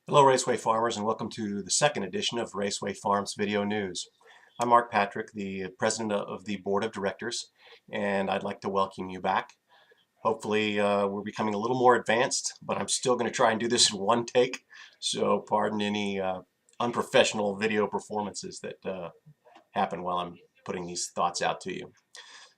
Hello Raceway farmers, and welcome to the second edition of Raceway Farms Video News. I'm Mark Patrick, the president of the board of directors, and I'd like to welcome you back. Hopefully we're becoming a little more advanced, but I'm still going to try and do this in one take, so pardon any unprofessional video performances that happen while I'm putting these thoughts out to you.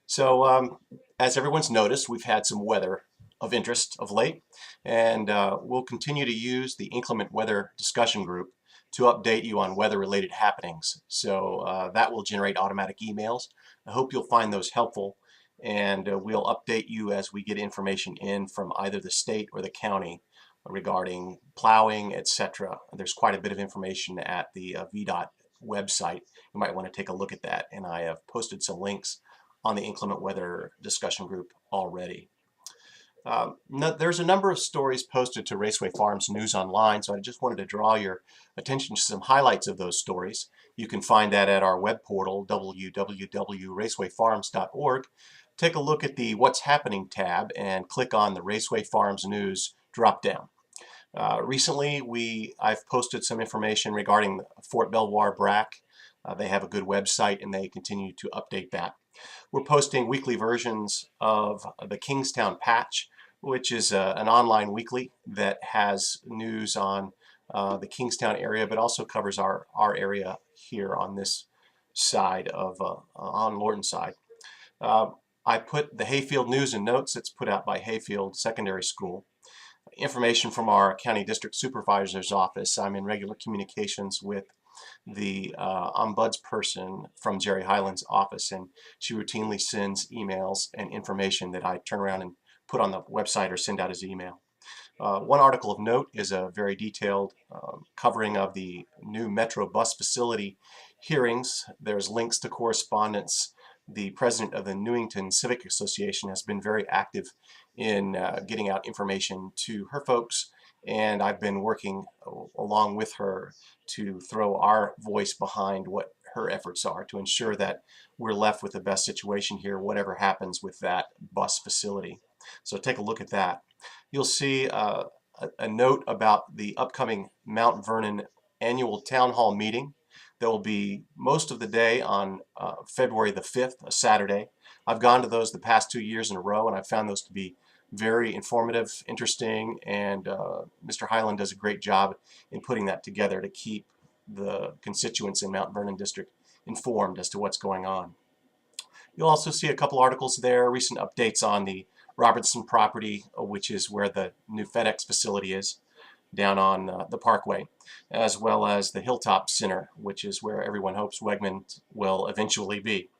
So as everyone's noticed, we've had some weather of interest of late, and we'll continue to use the inclement weather discussion group to update you on weather-related happenings. So that will generate automatic emails. I hope you'll find those helpful, and we'll update you as we get information in from either the state or the county regarding plowing, etc. There's quite a bit of information at the VDOT website. You might want to take a look at that, and I have posted some links on the inclement weather discussion group already. There's a number of stories posted to Raceway Farms News Online, so I just wanted to draw your attention to some highlights of those stories. You can find that at our web portal, www.racewayfarms.org. Take a look at the What's Happening tab and click on the Raceway Farms News drop-down. Recently, I've posted some information regarding Fort Belvoir BRAC. They have a good website, and they continue to update that. We're posting weekly versions of the Kingstown Patch, which is an online weekly that has news on the Kingstown area, but also covers our area here on this side of on Lorton side. I put the Hayfield News and Notes that's put out by Hayfield Secondary School. Information from our County District Supervisor's Office. I'm in regular communications with the ombudsperson from Jerry Hyland's office, and she routinely sends emails and information that I turn around and put on the website or send out as email. One article of note is a very detailed covering of the new Metro bus facility hearings. There's links to correspondence. The president of the Newington Civic Association has been very active in getting out information to her folks, and I've been working along with her to throw our voice behind what her efforts are to ensure that we're left with the best situation here, whatever happens with that bus facility. So take a look at that. You'll see a note about the upcoming Mount Vernon annual town hall meeting. There will be most of the day on February the 5th, a Saturday. I've gone to those the past 2 years in a row, and I've found those to be very informative, interesting, and Mr. Hyland does a great job in putting that together to keep the constituents in Mount Vernon District informed as to what's going on. You'll also see a couple articles there, recent updates on the Robertson property, which is where the new FedEx facility is, down on the Parkway, as well as the Hilltop Center, which is where everyone hopes Wegmans will eventually be.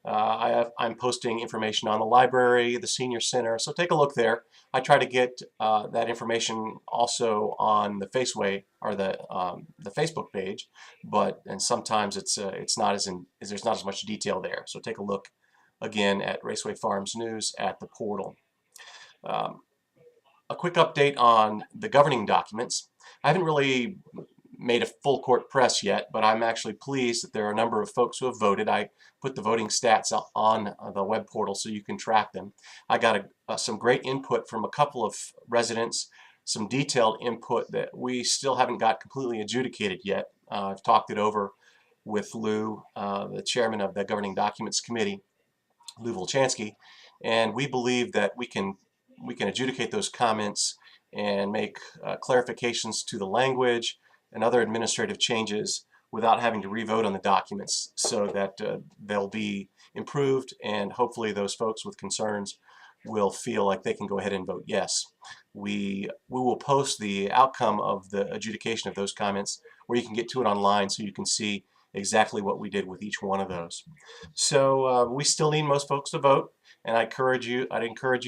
I'm posting information on the library, the senior center, so take a look there. I try to get that information also on the Faceway or the Facebook page, and sometimes it's not there's not as much detail there. So take a look again at Raceway Farms News at the portal. A quick update on the governing documents. I haven't really made a full court press yet, but I'm actually pleased that there are a number of folks who have voted. I put the voting stats on the web portal so you can track them. I got some great input from a couple of residents, some detailed input that we still haven't got completely adjudicated yet. I've talked it over with Lou, the chairman of the Governing Documents Committee, Lou Volchansky, and we believe that we can adjudicate those comments and make clarifications to the language and other administrative changes without having to re-vote on the documents, so that they'll be improved, and hopefully those folks with concerns will feel like they can go ahead and vote yes. We will post the outcome of the adjudication of those comments where you can get to it online so you can see exactly what we did with each one of those. So we still need most folks to vote, and I'd encourage you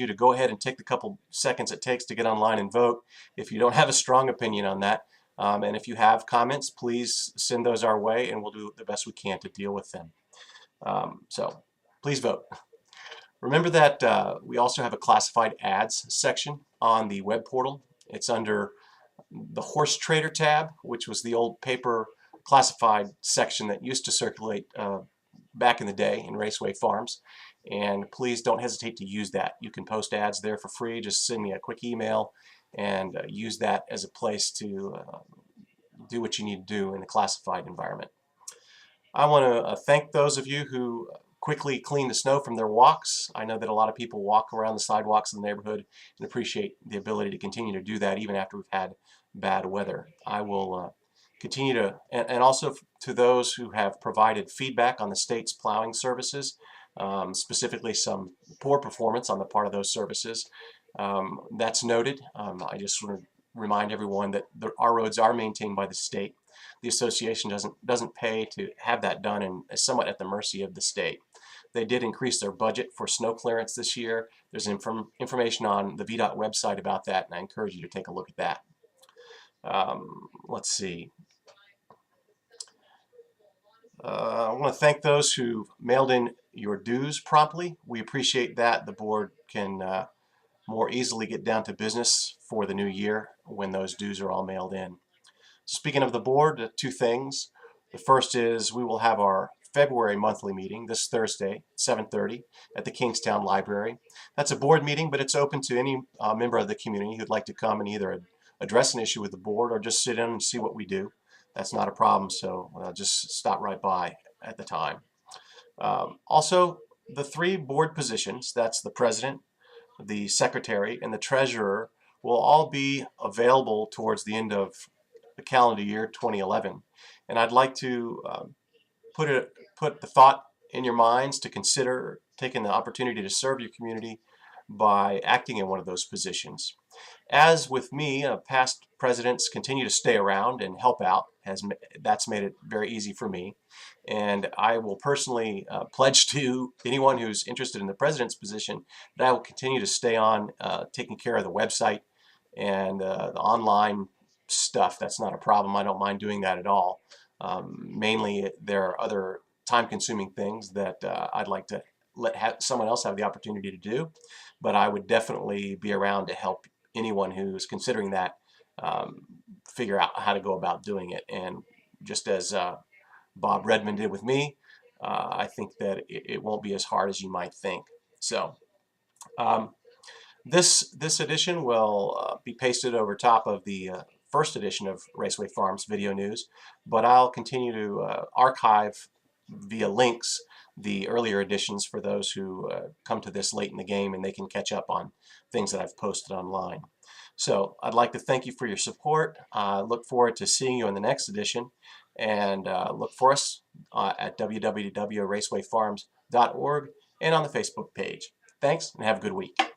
to go ahead and take the couple seconds it takes to get online and vote if you don't have a strong opinion on that. And if you have comments, please send those our way, and we'll do the best we can to deal with them. So please vote. Remember that we also have a classified ads section on the web portal. It's under the Horse Trader tab, which was the old paper classified section that used to circulate back in the day in Raceway Farms. And please don't hesitate to use that. You can post ads there for free. Just send me a quick email and use that as a place to do what you need to do in a classified environment. I want to thank those of you who quickly clean the snow from their walks. I know that a lot of people walk around the sidewalks in the neighborhood and appreciate the ability to continue to do that even after we've had bad weather. I will continue to, and also to those who have provided feedback on the state's plowing services, specifically some poor performance on the part of those services. That's noted. I just want to remind everyone that our roads are maintained by the state. The association doesn't pay to have that done and is somewhat at the mercy of the state. They did increase their budget for snow clearance this year. There's information on the VDOT website about that, and I encourage you to take a look at that. Let's see. I want to thank those who mailed in your dues promptly. We appreciate that. The board can more easily get down to business for the new year when those dues are all mailed in. Speaking of the board, two things. The first is we will have our February monthly meeting this Thursday, 7:30 at the Kingstown Library. That's a board meeting, but it's open to any member of the community who'd like to come and either address an issue with the board or just sit in and see what we do. That's not a problem, so just stop right by at the time. Also, the three board positions, that's the president, the secretary, and the treasurer, will all be available towards the end of the calendar year 2011. And I'd like to put the thought in your minds to consider taking the opportunity to serve your community by acting in one of those positions. As with me, past presidents continue to stay around and help out. That's made it very easy for me. And I will personally pledge to anyone who's interested in the president's position that I will continue to stay on taking care of the website and the online stuff. That's not a problem. I don't mind doing that at all. Mainly, there are other time-consuming things that I'd like to let someone else have the opportunity to do, but I would definitely be around to help anyone who's considering that figure out how to go about doing it. And just as Bob Redmond did with me, I think that it won't be as hard as you might think. So this edition will be pasted over top of the first edition of Raceway Farms Video News, but I'll continue to archive via links the earlier editions for those who come to this late in the game and they can catch up on things that I've posted online. So I'd like to thank you for your support. Look forward to seeing you in the next edition, and look for us at www.racewayfarms.org and on the Facebook page. Thanks, and have a good week.